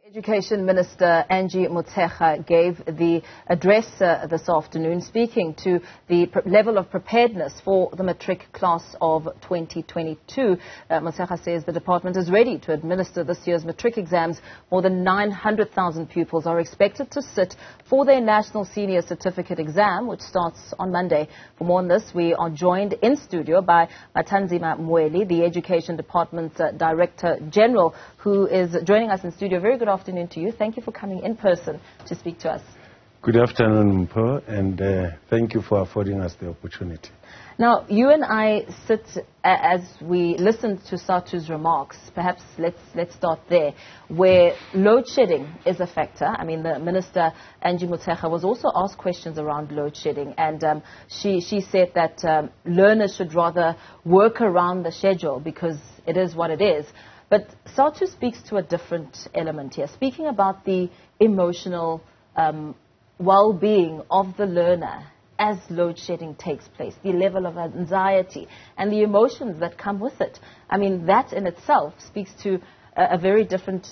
Education Minister Angie Motshega gave the address this afternoon, speaking to the level of preparedness for the matric class of 2022. Motshega says the department is ready to administer this year's matric exams. More than 900,000 pupils are expected to sit for their National Senior Certificate exam, which starts on Monday. For more on this, we are joined in studio by Mathanzima Mweli, the Education Department's Director General, who is joining us in studio. Very good afternoon to you. Thank you for coming in person to speak to us. Good afternoon, Mpho, and thank you for affording us the opportunity. Now, you and I sit, as we listen to Satu's remarks, perhaps let's start there, where load shedding is a factor. I mean, the Minister, Angie Motshega, was also asked questions around load shedding, and she said that learners should rather work around the schedule because it is what it is. But Satu speaks to a different element here, speaking about the emotional well-being of the learner as load shedding takes place, the level of anxiety and the emotions that come with it. I mean, that in itself speaks to a very different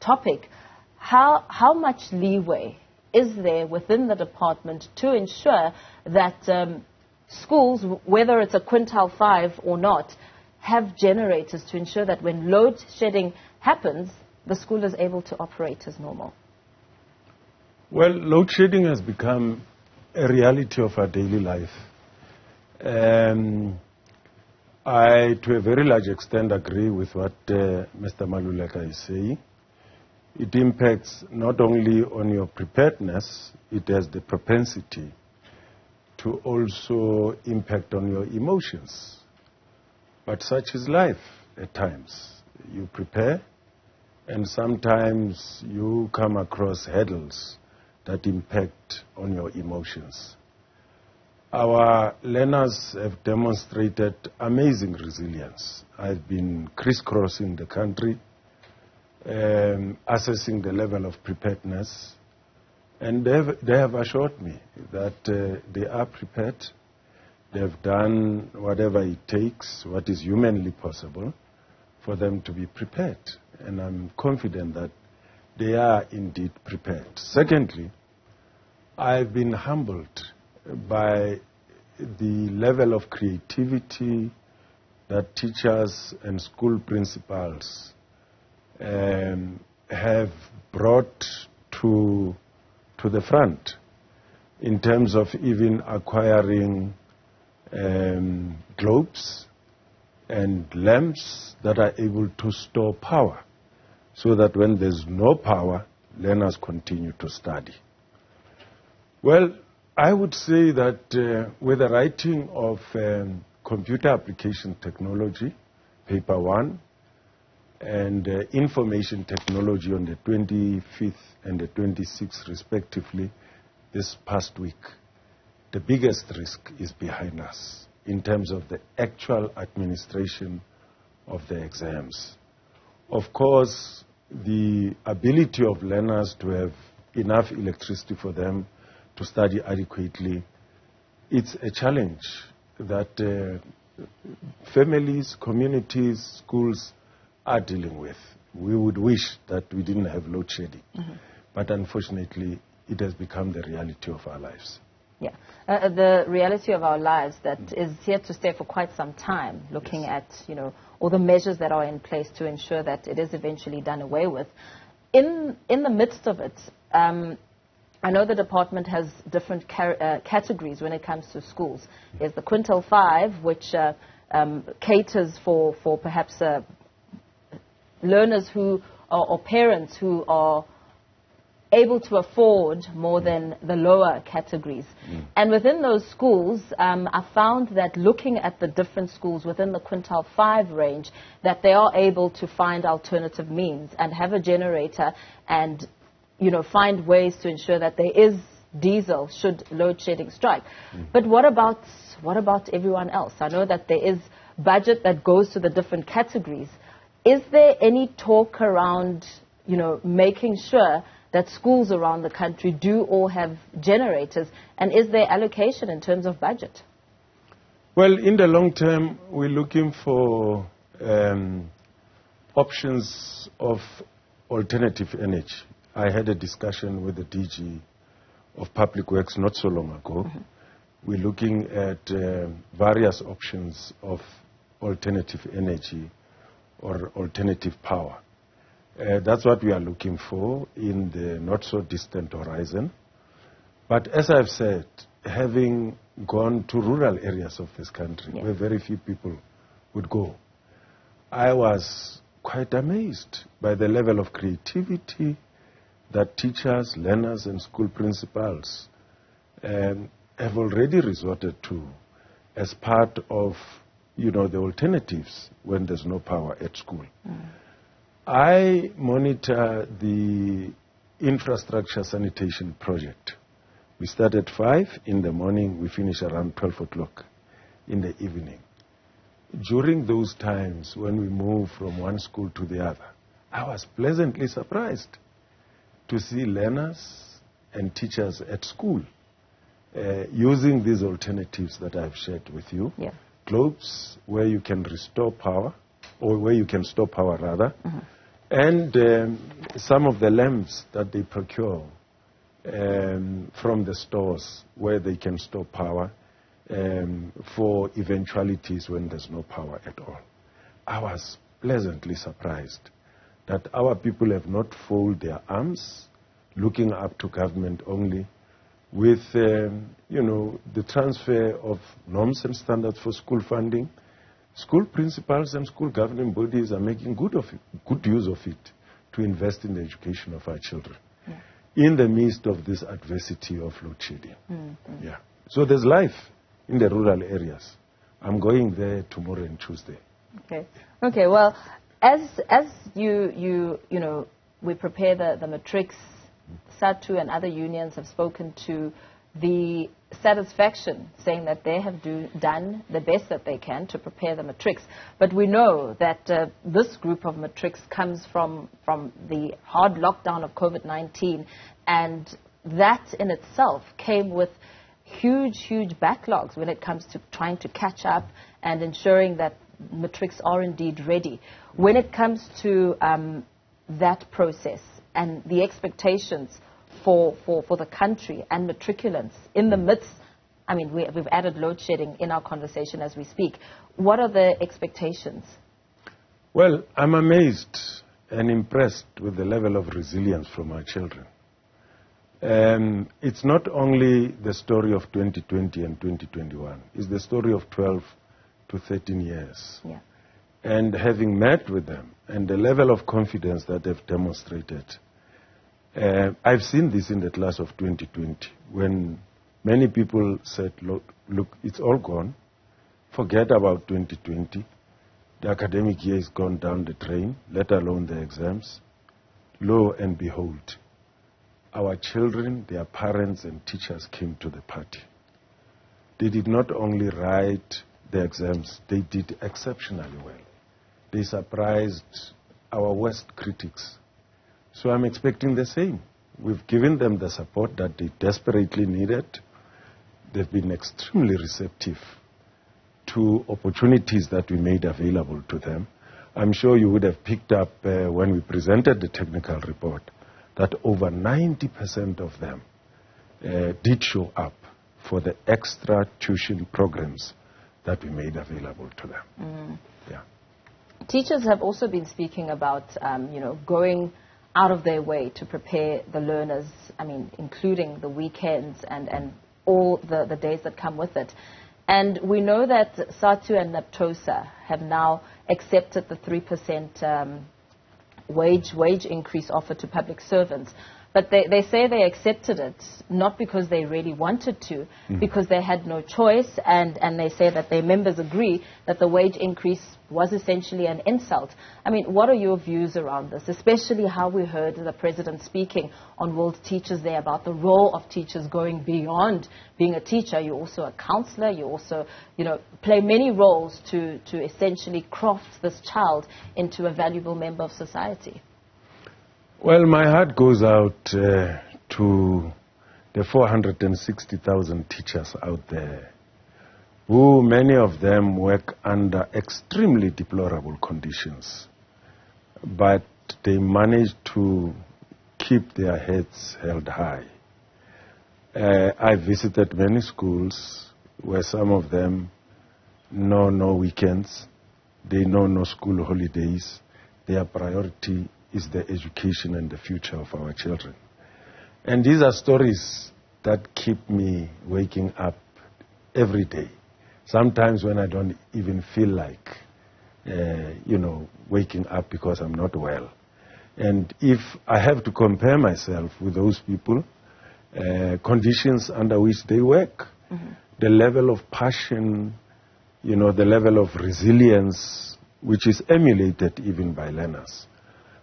topic. How much leeway is there within the department to ensure that schools, whether it's a quintile 5 or not, have generators to ensure that when load shedding happens, the school is able to operate as normal? Well, load shedding has become a reality of our daily life. I, to a very large extent, agree with what Mr. Maluleka is saying. It impacts not only on your preparedness, it has the propensity to also impact on your emotions. But such is life at times. You prepare, and sometimes you come across hurdles that impact on your emotions. Our learners have demonstrated amazing resilience. I've been crisscrossing the country, assessing the level of preparedness, and they have assured me that they are prepared. They've done whatever it takes, what is humanly possible, for them to be prepared. And I'm confident that they are indeed prepared. Secondly, I've been humbled by the level of creativity that teachers and school principals have brought to the front in terms of even acquiring globes and lamps that are able to store power, so that when there's no power, learners continue to study. Well, I would say that with the writing of computer application technology, paper 1, and information technology on the 25th and the 26th respectively this past week, the biggest risk is behind us in terms of the actual administration of the exams. Of course, the ability of learners to have enough electricity for them to study adequately, it's a challenge that families, communities, schools are dealing with. We would wish that we didn't have load shedding, but unfortunately, it has become the reality of our lives. Yeah, the reality of our lives that is here to stay for quite some time, looking at, all the measures that are in place to ensure that it is eventually done away with. In the midst of it, I know the department has different categories when it comes to schools. There's the quintile 5, which caters for perhaps learners who or parents who are able to afford more than the lower categories. And within those schools, I found that looking at the different schools within the quintile 5 range, that they are able to find alternative means and have a generator and, find ways to ensure that there is diesel should load shedding strike. But what about everyone else? I know that there is budget that goes to the different categories. Is there any talk around, making sure that schools around the country do all have generators, and is there allocation in terms of budget? Well, in the long term, we're looking for options of alternative energy, I had a discussion with the DG of Public Works not so long ago. We're looking at various options of alternative energy or alternative power. That's what we are looking for in the not so distant horizon. But as I've said, having gone to rural areas of this country where very few people would go, I was quite amazed by the level of creativity that teachers, learners, and school principals have already resorted to as part of, the alternatives when there's no power at school. I monitor the infrastructure sanitation project. We start at 5 in the morning, we finish around 12 o'clock in the evening. During those times when we move from one school to the other, I was pleasantly surprised to see learners and teachers at school using these alternatives that I've shared with you. Yeah. Globes where you can restore power, or where you can store power rather, and some of the lamps that they procure from the stores where they can store power for eventualities when there's no power at all. I was pleasantly surprised that our people have not folded their arms, looking up to government only, with the transfer of norms and standards for school funding. School principals and school governing bodies are making good use of it to invest in the education of our children in the midst of this adversity of load shedding. Yeah. So there's life in the rural areas. I'm going there tomorrow and Tuesday. Okay. Well, as we prepare the matrics, SADTU and other unions have spoken to the satisfaction, saying that they have done the best that they can to prepare the matrics. But we know that this group of matrics comes from the hard lockdown of COVID-19, and that in itself came with huge backlogs when it comes to trying to catch up and ensuring that matrics are indeed ready. When it comes to that process and the expectations for the country and matriculants in the midst, we've added load shedding in our conversation as we speak. What are the expectations? Well, I'm amazed and impressed with the level of resilience from our children. It's not only the story of 2020 and 2021. It's the story of 12 to 13 years. Yeah. And having met with them and the level of confidence that they've demonstrated, I've seen this in the class of 2020 when many people said, look, it's all gone. Forget about 2020. The academic year is gone down the drain, let alone the exams. Lo and behold, our children, their parents and teachers came to the party. They did not only write the exams, they did exceptionally well. They surprised our worst critics. So I'm expecting the same. We've given them the support that they desperately needed. They've been extremely receptive to opportunities that we made available to them. I'm sure you would have picked up when we presented the technical report that over 90% of them did show up for the extra tuition programs that we made available to them. Yeah. Teachers have also been speaking about, going out of their way to prepare the learners, including the weekends and all the days that come with it. And we know that SADTU and NAPTOSA have now accepted the 3% wage increase offered to public servants. But they say they accepted it not because they really wanted to, because they had no choice, and they say that their members agree that the wage increase was essentially an insult. What are your views around this, especially how we heard the President speaking on World Teachers Day about the role of teachers going beyond being a teacher? You're also a counselor. You also, play many roles to essentially craft this child into a valuable member of society. Well, my heart goes out to the 460,000 teachers out there who, many of them, work under extremely deplorable conditions. But they manage to keep their heads held high. I visited many schools where some of them know no weekends, they know no school holidays. Their priority is the education and the future of our children. And these are stories that keep me waking up every day. Sometimes when I don't even feel like, waking up because I'm not well. And if I have to compare myself with those people, conditions under which they work, the level of passion, the level of resilience, which is emulated even by learners.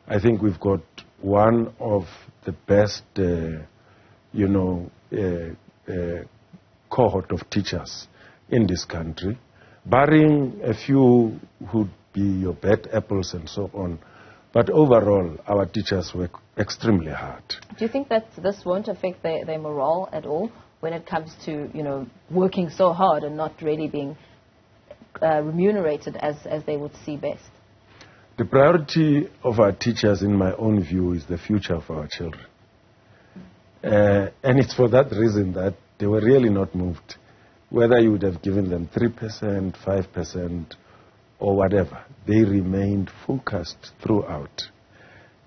I think we've got one of the best, cohort of teachers in this country, barring a few who'd be your bad apples and so on. But overall, our teachers work extremely hard. Do you think that this won't affect their morale at all when it comes to, working so hard and not really being remunerated as they would see best? The priority of our teachers, in my own view, is the future of our children. And it's for that reason that they were really not moved. Whether you would have given them 3%, 5%, or whatever, they remained focused throughout.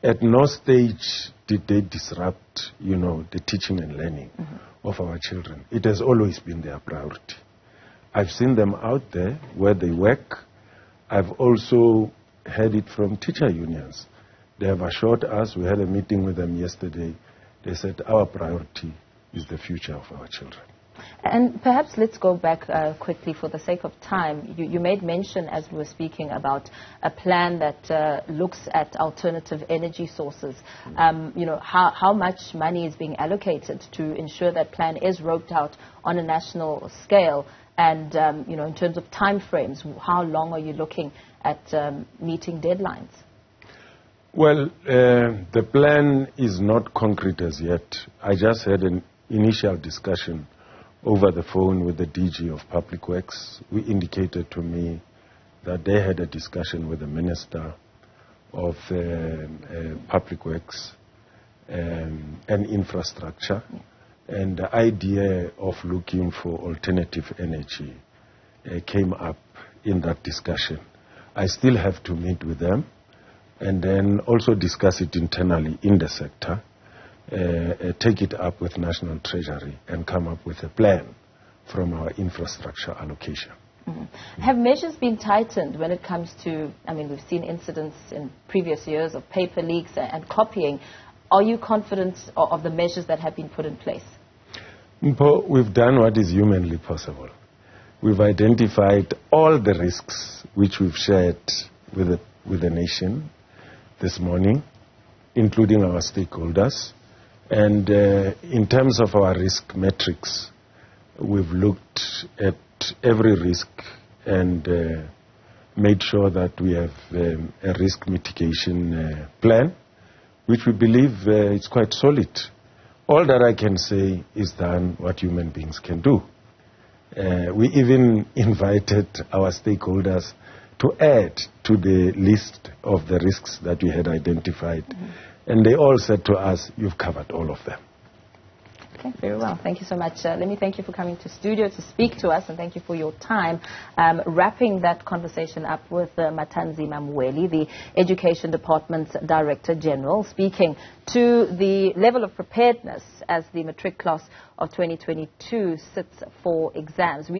At no stage did they disrupt, the teaching and learning of our children. It has always been their priority. I've seen them out there where they work. I've also heard it from teacher unions. They have assured us, we had a meeting with them yesterday, they said our priority is the future of our children. And perhaps let's go back quickly for the sake of time. You made mention as we were speaking about a plan that looks at alternative energy sources. How much money is being allocated to ensure that plan is roped out on a national scale? And, in terms of time frames, how long are you looking at meeting deadlines? Well, the plan is not concrete as yet. I just had an initial discussion over the phone with the DG of Public Works, who indicated to me that they had a discussion with the Minister of Public Works and Infrastructure, and the idea of looking for alternative energy came up in that discussion. I still have to meet with them and then also discuss it internally in the sector, take it up with National Treasury and come up with a plan from our infrastructure allocation. Have measures been tightened when it comes to, we've seen incidents in previous years of paper leaks and copying. Are you confident of the measures that have been put in place? We've done what is humanly possible. We've identified all the risks which we've shared with the nation this morning, including our stakeholders. And in terms of our risk metrics, we've looked at every risk and made sure that we have a risk mitigation plan, which we believe is quite solid. All that I can say is done what human beings can do. We even invited our stakeholders to add to the list of the risks that we had identified. And they all said to us, you've covered all of them. Okay, very well. Thank you so much. Let me thank you for coming to studio to speak to us, and thank you for your time. Wrapping that conversation up with Mathanzima Mweli, the Education Department's Director General, speaking to the level of preparedness as the matric class of 2022 sits for exams.